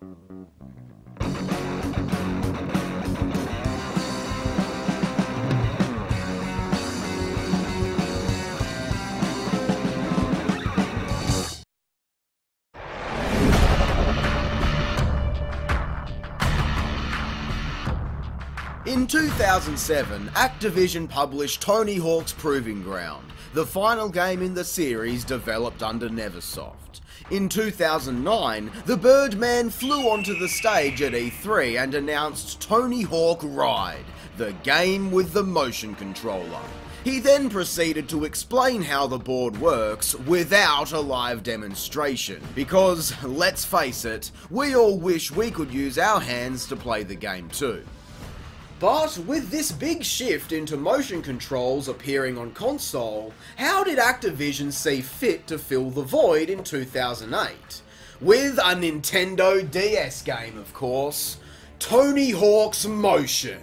In 2007, Activision published Tony Hawk's Proving Ground, the final game in the series developed under Neversoft. In 2009, the Birdman flew onto the stage at E3 and announced Tony Hawk Ride, the game with the motion controller. He then proceeded to explain how the board works without a live demonstration, because, let's face it, we all wish we could use our hands to play the game too. But with this big shift into motion controls appearing on console, how did Activision see fit to fill the void in 2008? With a Nintendo DS game, of course, Tony Hawk's Motion.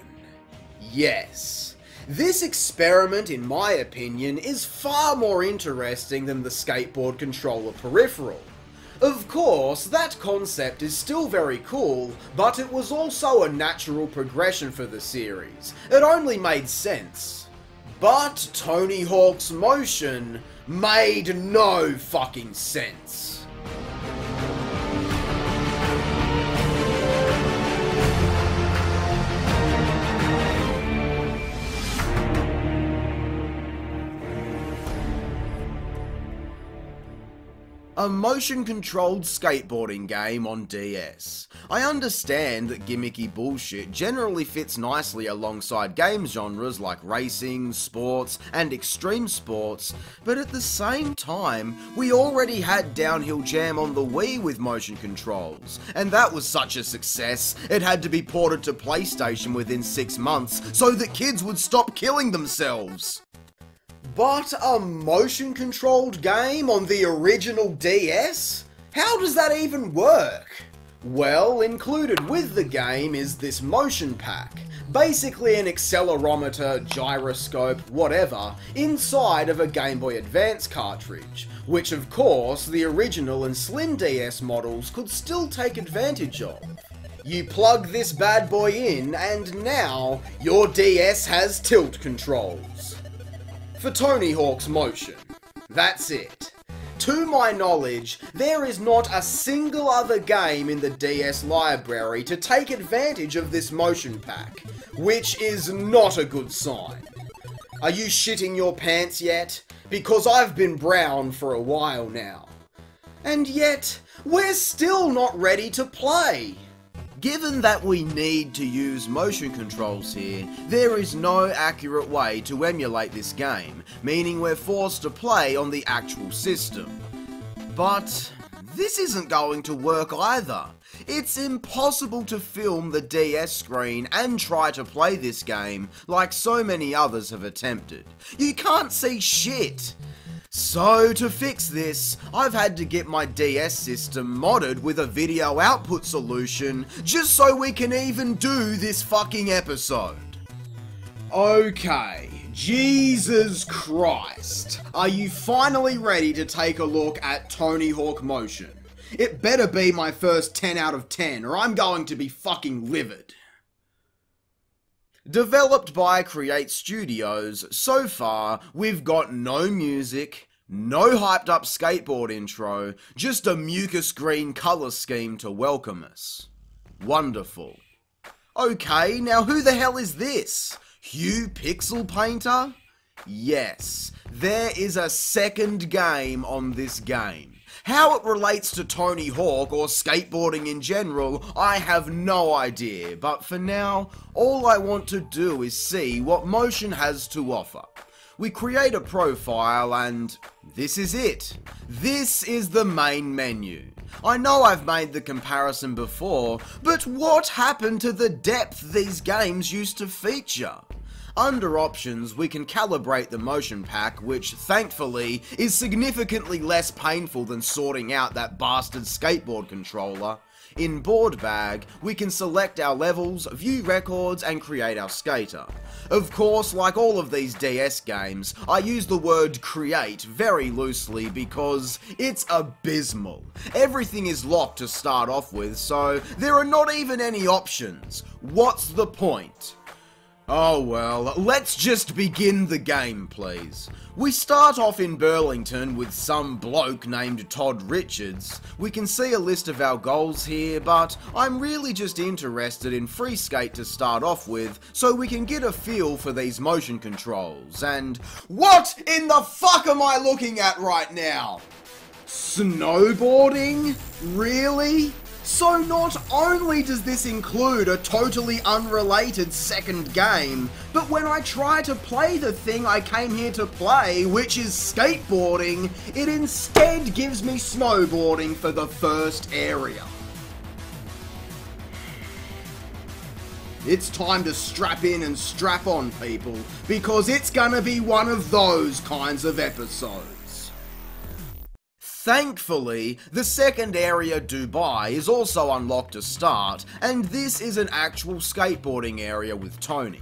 Yes. This experiment, in my opinion, is far more interesting than the skateboard controller peripheral. Of course, that concept is still very cool, but it was also a natural progression for the series. It only made sense. But Tony Hawk's Motion made no fucking sense. A motion-controlled skateboarding game on DS. I understand that gimmicky bullshit generally fits nicely alongside game genres like racing, sports, and extreme sports, but at the same time, we already had Downhill Jam on the Wii with motion controls, and that was such a success, it had to be ported to PlayStation within 6 months so that kids would stop killing themselves. But a motion-controlled game on the original DS? How does that even work? Well, included with the game is this motion pack. Basically an accelerometer, gyroscope, whatever, inside of a Game Boy Advance cartridge, which of course the original and Slim DS models could still take advantage of. You plug this bad boy in and now your DS has tilt controls. For Tony Hawk's Motion. That's it. To my knowledge, there is not a single other game in the DS library to take advantage of this motion pack, which is not a good sign. Are you shitting your pants yet? Because I've been brown for a while now. And yet, we're still not ready to play. Given that we need to use motion controls here, there is no accurate way to emulate this game, meaning we're forced to play on the actual system. But this isn't going to work either. It's impossible to film the DS screen and try to play this game like so many others have attempted. You can't see shit. So to fix this, I've had to get my DS system modded with a video output solution just so we can even do this fucking episode. Okay, Jesus Christ. Are you finally ready to take a look at Tony Hawk Motion? It better be my first 10 out of 10 or I'm going to be fucking livid. Developed by Create Studios, so far we've got no music, no hyped up skateboard intro, just a mucus green colour scheme to welcome us. Wonderful. Okay, now who the hell is this? Hue Pixel Painter? Yes, there is a second game on this game. How it relates to Tony Hawk or skateboarding in general, I have no idea, but for now, all I want to do is see what Motion has to offer. We create a profile and this is it. This is the main menu. I know I've made the comparison before, but what happened to the depth these games used to feature? Under options, we can calibrate the motion pack, which thankfully is significantly less painful than sorting out that bastard skateboard controller. In board bag, we can select our levels, view records, and create our skater. Of course, like all of these DS games, I use the word create very loosely because it's abysmal. Everything is locked to start off with, so there are not even any options. What's the point? Oh well, let's just begin the game, please. We start off in Burlington with some bloke named Todd Richards. We can see a list of our goals here, but I'm really just interested in free skate to start off with, so we can get a feel for these motion controls. And what in the fuck am I looking at right now? Snowboarding? Really? So not only does this include a totally unrelated second game, but when I try to play the thing I came here to play, which is skateboarding, it instead gives me snowboarding for the first area. It's time to strap in and strap on, people, because it's gonna be one of those kinds of episodes. Thankfully, the second area, Dubai, is also unlocked to start, and this is an actual skateboarding area with Tony.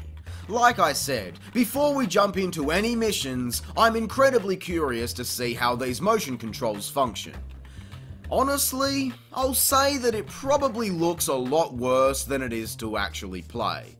Like I said, before we jump into any missions, I'm incredibly curious to see how these motion controls function. Honestly, I'll say that it probably looks a lot worse than it is to actually play.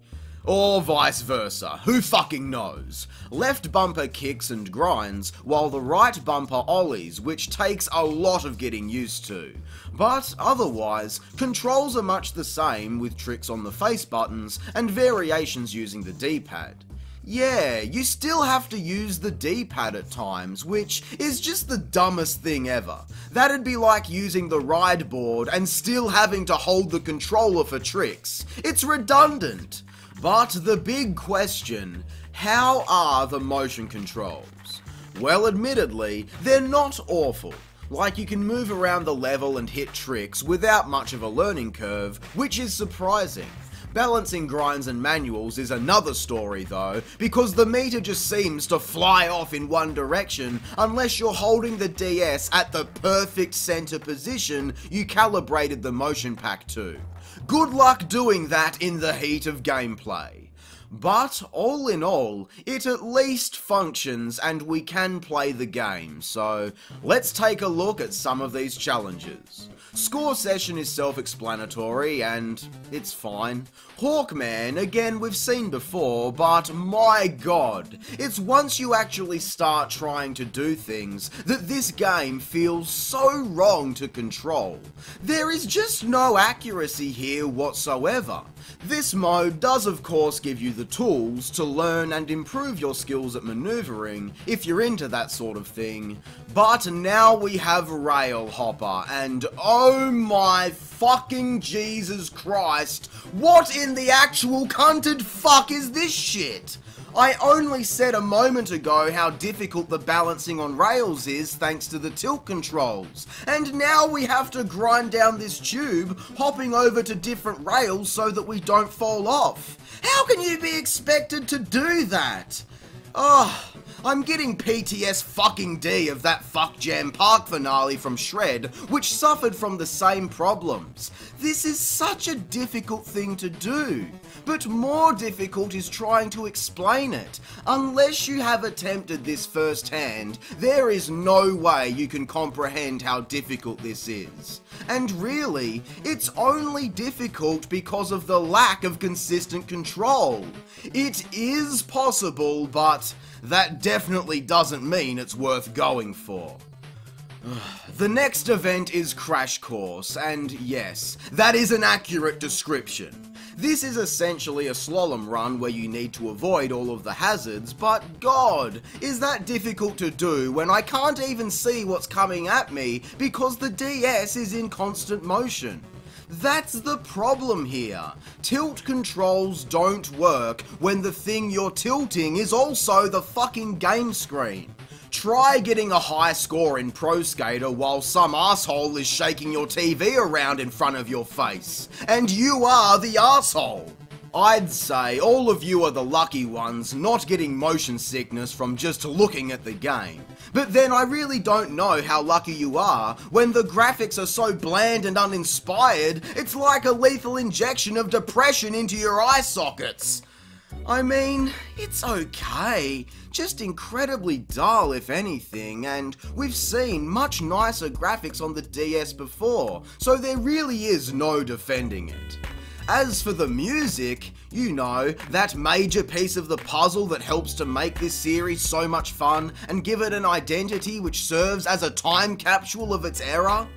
Or vice versa, who fucking knows? Left bumper kicks and grinds, while the right bumper ollies, which takes a lot of getting used to. But otherwise, controls are much the same with tricks on the face buttons and variations using the D-pad. Yeah, you still have to use the D-pad at times, which is just the dumbest thing ever. That'd be like using the ride board and still having to hold the controller for tricks. It's redundant. But the big question, how are the motion controls? Well, admittedly, they're not awful. Like, you can move around the level and hit tricks without much of a learning curve, which is surprising. Balancing grinds and manuals is another story though, because the meter just seems to fly off in one direction unless you're holding the DS at the perfect center position you calibrated the motion pack to. Good luck doing that in the heat of gameplay. But all in all, it at least functions and we can play the game, so let's take a look at some of these challenges. Score session is self-explanatory and it's fine. Hawkman, again, we've seen before, but my god, it's once you actually start trying to do things that this game feels so wrong to control. There is just no accuracy here whatsoever. This mode does of course give you the tools to learn and improve your skills at maneuvering if you're into that sort of thing, but now we have Rail Hopper and oh my fucking Jesus Christ, what in the actual cunted fuck is this shit? I only said a moment ago how difficult the balancing on rails is thanks to the tilt controls, and now we have to grind down this tube, hopping over to different rails so that we don't fall off. How can you be expected to do that? Oh, I'm getting PTS fucking D of that Fuck Jam Park finale from Shred, which suffered from the same problems. This is such a difficult thing to do, but more difficult is trying to explain it. Unless you have attempted this firsthand, there is no way you can comprehend how difficult this is. And really, it's only difficult because of the lack of consistent control. It is possible, but that definitely doesn't mean it's worth going for. The next event is Crash Course, and yes, that is an accurate description. This is essentially a slalom run where you need to avoid all of the hazards, but god, is that difficult to do when I can't even see what's coming at me because the DS is in constant motion. That's the problem here. Tilt controls don't work when the thing you're tilting is also the fucking game screen. Try getting a high score in Pro Skater while some asshole is shaking your TV around in front of your face, and you are the asshole. I'd say all of you are the lucky ones not getting motion sickness from just looking at the game. But then I really don't know how lucky you are when the graphics are so bland and uninspired, it's like a lethal injection of depression into your eye sockets. I mean, it's okay, just incredibly dull if anything, and we've seen much nicer graphics on the DS before, so there really is no defending it. As for the music, you know, that major piece of the puzzle that helps to make this series so much fun and give it an identity which serves as a time capsule of its era?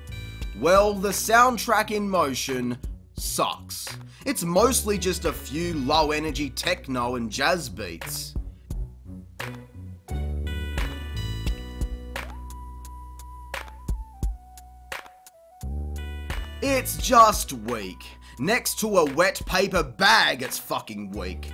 Well, the soundtrack in motion sucks. It's mostly just a few low energy techno and jazz beats. It's just weak. Next to a wet paper bag, it's fucking weak.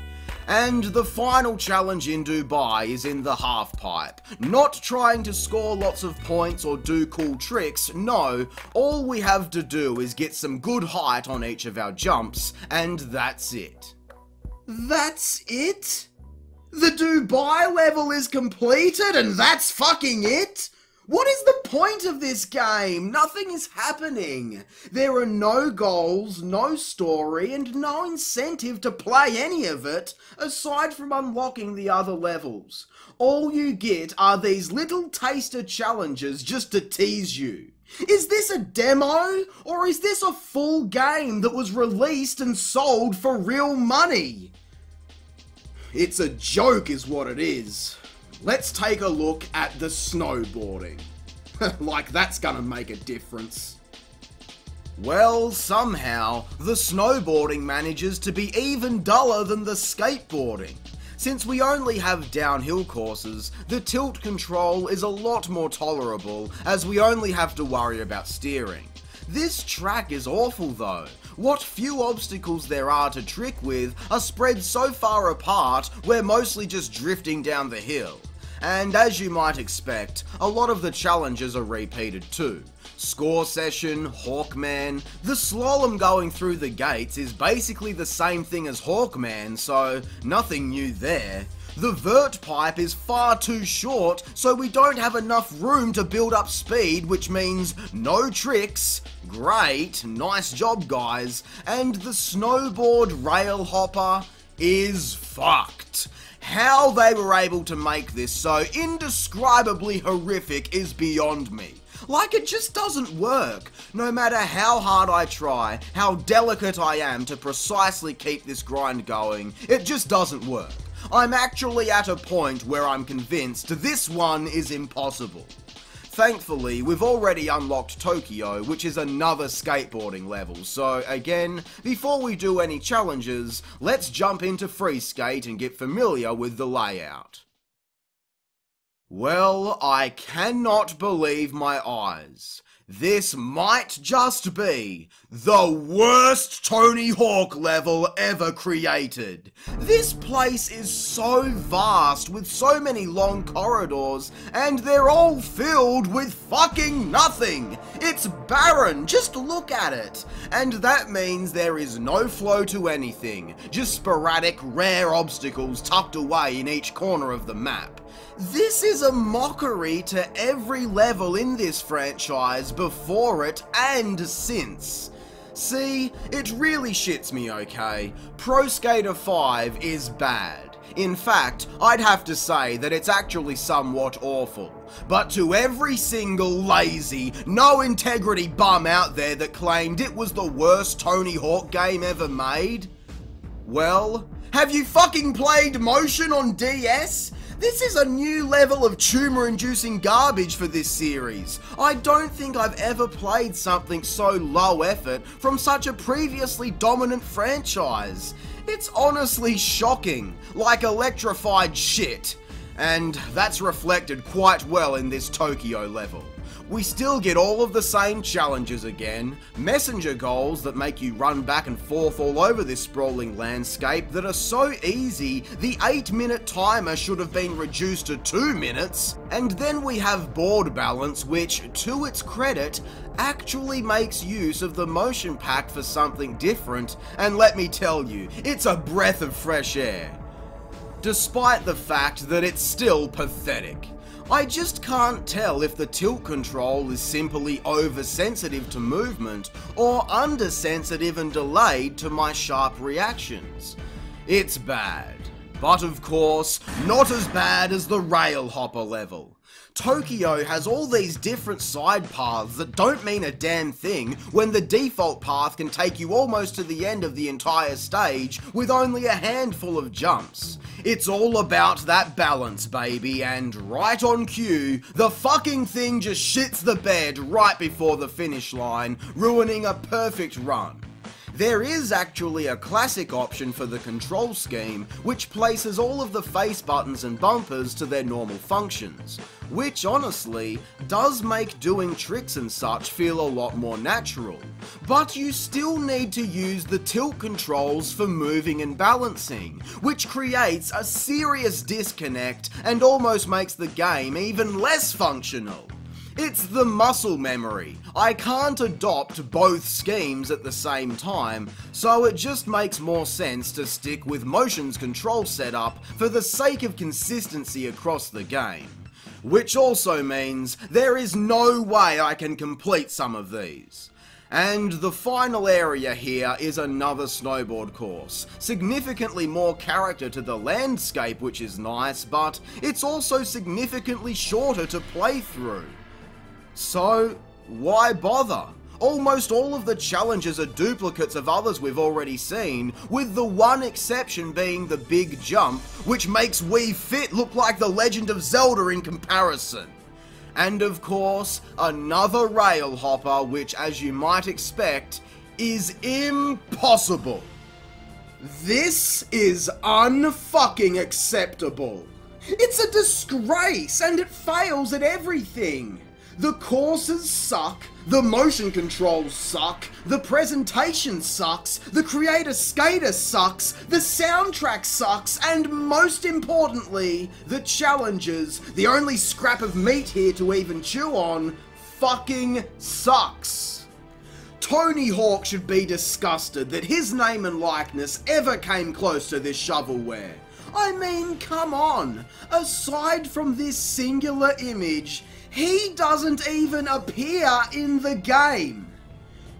And the final challenge in Dubai is in the halfpipe. Not trying to score lots of points or do cool tricks, no, all we have to do is get some good height on each of our jumps, and that's it. That's it? The Dubai level is completed and that's fucking it? What is the point of this game? Nothing is happening. There are no goals, no story, and no incentive to play any of it, aside from unlocking the other levels. All you get are these little taster challenges just to tease you. Is this a demo? Or is this a full game that was released and sold for real money? It's a joke is what it is. Let's take a look at the snowboarding. Like that's gonna make a difference. Well, somehow, the snowboarding manages to be even duller than the skateboarding. Since we only have downhill courses, the tilt control is a lot more tolerable, as we only have to worry about steering. This track is awful though. What few obstacles there are to trick with are spread so far apart, we're mostly just drifting down the hill. And as you might expect, a lot of the challenges are repeated too. Score Session, Hawkman, the slalom going through the gates is basically the same thing as Hawkman, so nothing new there. The vert pipe is far too short, so we don't have enough room to build up speed, which means no tricks. Great, nice job guys. And the snowboard rail hopper is fucked. How they were able to make this so indescribably horrific is beyond me. Like, it just doesn't work. No matter how hard I try, how delicate I am to precisely keep this grind going, it just doesn't work. I'm actually at a point where I'm convinced this one is impossible. Thankfully, we've already unlocked Tokyo, which is another skateboarding level, so again, before we do any challenges, let's jump into Free Skate and get familiar with the layout. Well, I cannot believe my eyes. This might just be the worst Tony Hawk level ever created. This place is so vast with so many long corridors and they're all filled with fucking nothing. It's barren, just look at it. And that means there is no flow to anything, just sporadic rare obstacles tucked away in each corner of the map. This is a mockery to every level in this franchise before it and since. See, it really shits me, okay? Pro Skater 5 is bad. In fact, I'd have to say that it's actually somewhat awful. But to every single lazy, no integrity bum out there that claimed it was the worst Tony Hawk game ever made, well, have you fucking played Motion on DS? This is a new level of tumor-inducing garbage for this series. I don't think I've ever played something so low effort from such a previously dominant franchise. It's honestly shocking, like electrified shit. And that's reflected quite well in this Tokyo level. We still get all of the same challenges again, messenger goals that make you run back and forth all over this sprawling landscape that are so easy the 8-minute timer should have been reduced to 2 minutes, and then we have board balance which, to its credit, actually makes use of the motion pack for something different, and let me tell you, it's a breath of fresh air. Despite the fact that it's still pathetic. I just can't tell if the tilt control is simply oversensitive to movement or undersensitive and delayed to my sharp reactions. It's bad, but of course, not as bad as the rail hopper level. Tokyo has all these different side paths that don't mean a damn thing when the default path can take you almost to the end of the entire stage with only a handful of jumps. It's all about that balance, baby, and right on cue, the fucking thing just shits the bed right before the finish line, ruining a perfect run. There is actually a classic option for the control scheme, which places all of the face buttons and bumpers to their normal functions, which honestly does make doing tricks and such feel a lot more natural. But you still need to use the tilt controls for moving and balancing, which creates a serious disconnect and almost makes the game even less functional. It's the muscle memory. I can't adopt both schemes at the same time, so it just makes more sense to stick with motions control setup for the sake of consistency across the game. Which also means there is no way I can complete some of these. And the final area here is another snowboard course. Significantly more character to the landscape, which is nice, but it's also significantly shorter to play through. So, why bother? Almost all of the challenges are duplicates of others we've already seen, with the one exception being the big jump, which makes Wii Fit look like The Legend of Zelda in comparison. And of course, another rail hopper, which as you might expect, is impossible. This is unfucking acceptable. It's a disgrace, and it fails at everything. The courses suck, the motion controls suck, the presentation sucks, the creator skater sucks, the soundtrack sucks, and most importantly, the challenges, the only scrap of meat here to even chew on, fucking sucks. Tony Hawk should be disgusted that his name and likeness ever came close to this shovelware. I mean, come on, aside from this singular image, he doesn't even appear in the game.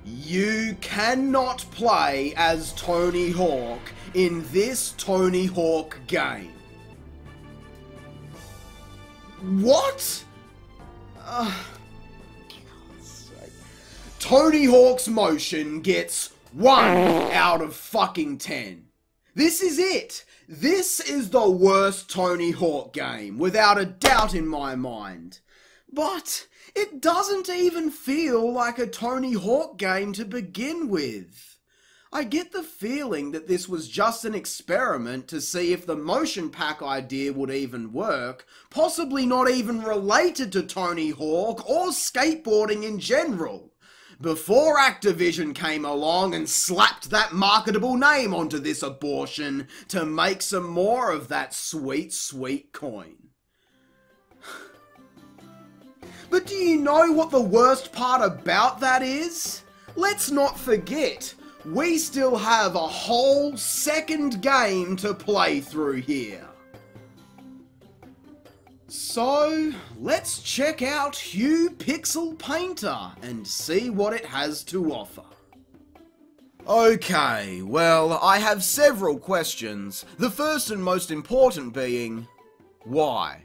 You cannot play as Tony Hawk in this Tony Hawk game. What? Tony Hawk's motion gets 1 out of fucking 10. This is it. This is the worst Tony Hawk game, without a doubt in my mind. But it doesn't even feel like a Tony Hawk game to begin with. I get the feeling that this was just an experiment to see if the motion pack idea would even work, possibly not even related to Tony Hawk or skateboarding in general, before Activision came along and slapped that marketable name onto this abortion to make some more of that sweet, sweet coin. But do you know what the worst part about that is? Let's not forget, we still have a whole second game to play through here. So, let's check out Hue Pixel Painter and see what it has to offer. Okay, well, I have several questions, the first and most important being, why?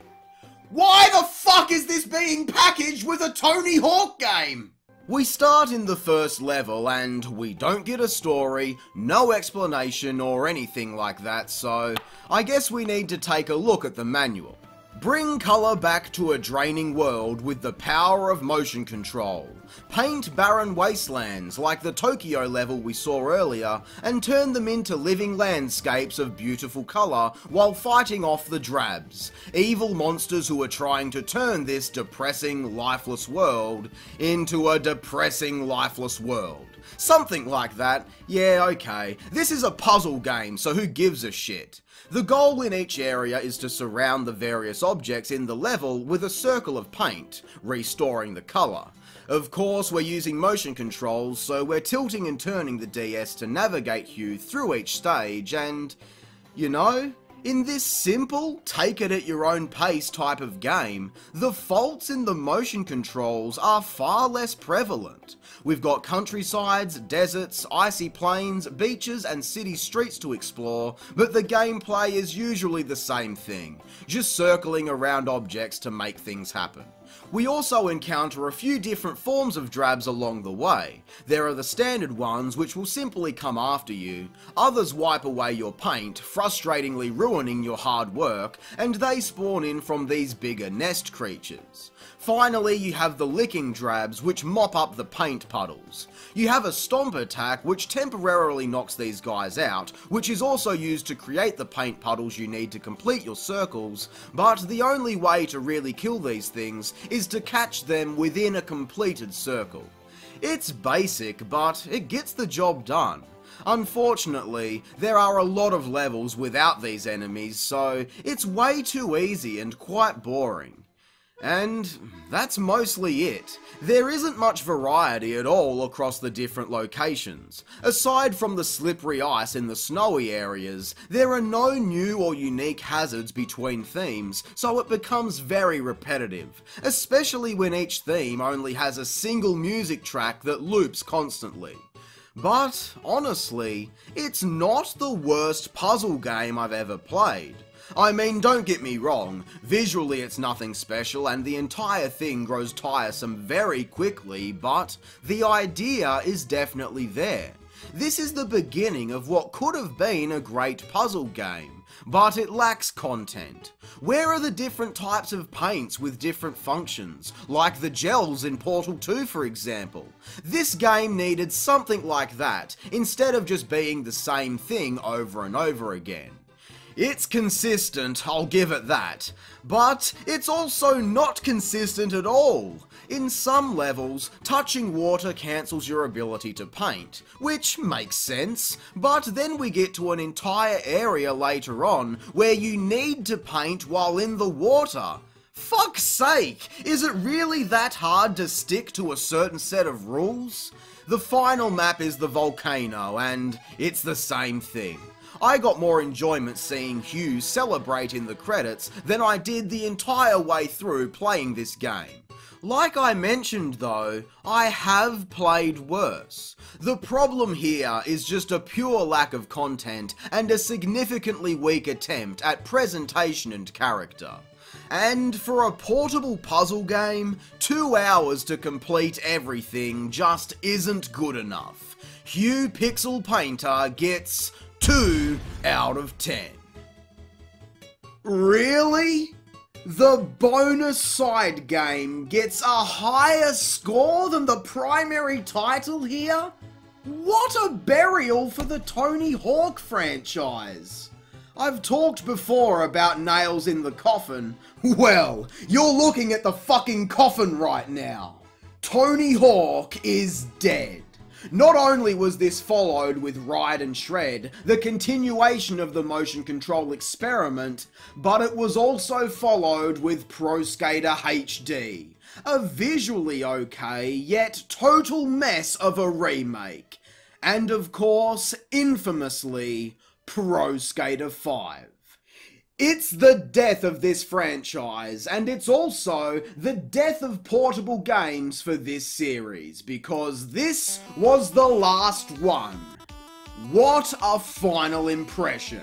Why the fuck is this being packaged with a Tony Hawk game? We start in the first level and we don't get a story, no explanation or anything like that, so I guess we need to take a look at the manual. Bring colour back to a draining world with the power of motion control. Paint barren wastelands like the Tokyo level we saw earlier and turn them into living landscapes of beautiful colour while fighting off the drabs, evil monsters who are trying to turn this depressing, lifeless world into a depressing, lifeless world. Something like that. Yeah, okay. This is a puzzle game, so who gives a shit? The goal in each area is to surround the various objects in the level with a circle of paint, restoring the colour. Of course, we're using motion controls, so we're tilting and turning the DS to navigate Hugh through each stage and, you know, in this simple, take it at your own pace type of game, the faults in the motion controls are far less prevalent. We've got countrysides, deserts, icy plains, beaches and city streets to explore, but the gameplay is usually the same thing, just circling around objects to make things happen. We also encounter a few different forms of drabs along the way. There are the standard ones which will simply come after you, others wipe away your paint, frustratingly ruining your hard work, and they spawn in from these bigger nest creatures. Finally, you have the licking drabs which mop up the paint puddles. You have a stomp attack which temporarily knocks these guys out, which is also used to create the paint puddles you need to complete your circles, but the only way to really kill these things is to catch them within a completed circle. It's basic, but it gets the job done. Unfortunately, there are a lot of levels without these enemies, so it's way too easy and quite boring. And that's mostly it. There isn't much variety at all across the different locations. Aside from the slippery ice in the snowy areas, there are no new or unique hazards between themes, so it becomes very repetitive, especially when each theme only has a single music track that loops constantly. But honestly, it's not the worst puzzle game I've ever played. I mean, don't get me wrong, visually it's nothing special and the entire thing grows tiresome very quickly, but the idea is definitely there. This is the beginning of what could have been a great puzzle game, but it lacks content. Where are the different types of paints with different functions, like the gels in Portal 2 for example? This game needed something like that, instead of just being the same thing over and over again. It's consistent, I'll give it that, but it's also not consistent at all. In some levels, touching water cancels your ability to paint, which makes sense, but then we get to an entire area later on where you need to paint while in the water. Fuck's sake, is it really that hard to stick to a certain set of rules? The final map is the volcano, and it's the same thing. I got more enjoyment seeing Hugh celebrate in the credits than I did the entire way through playing this game. Like I mentioned though, I have played worse. The problem here is just a pure lack of content and a significantly weak attempt at presentation and character. And for a portable puzzle game, 2 hours to complete everything just isn't good enough. Hugh Pixel Painter gets 2 out of 10. Really? The bonus side game gets a higher score than the primary title here? What a burial for the Tony Hawk franchise. I've talked before about nails in the coffin. Well, you're looking at the fucking coffin right now. Tony Hawk is dead. Not only was this followed with Ride and Shred, the continuation of the motion control experiment, but it was also followed with Pro Skater HD, a visually okay yet total mess of a remake, and of course, infamously, Pro Skater 5. It's the death of this franchise, and it's also the death of portable games for this series, because this was the last one. What a final impression.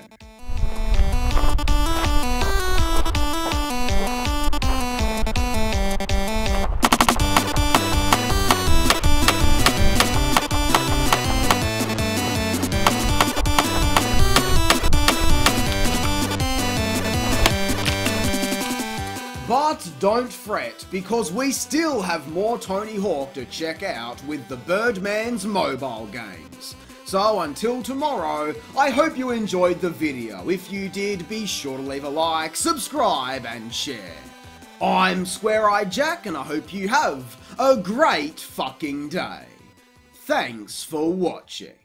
But don't fret, because we still have more Tony Hawk to check out with the Birdman's mobile games. So until tomorrow, I hope you enjoyed the video. If you did, be sure to leave a like, subscribe and share. I'm Square-Eyed Jack, and I hope you have a great fucking day. Thanks for watching.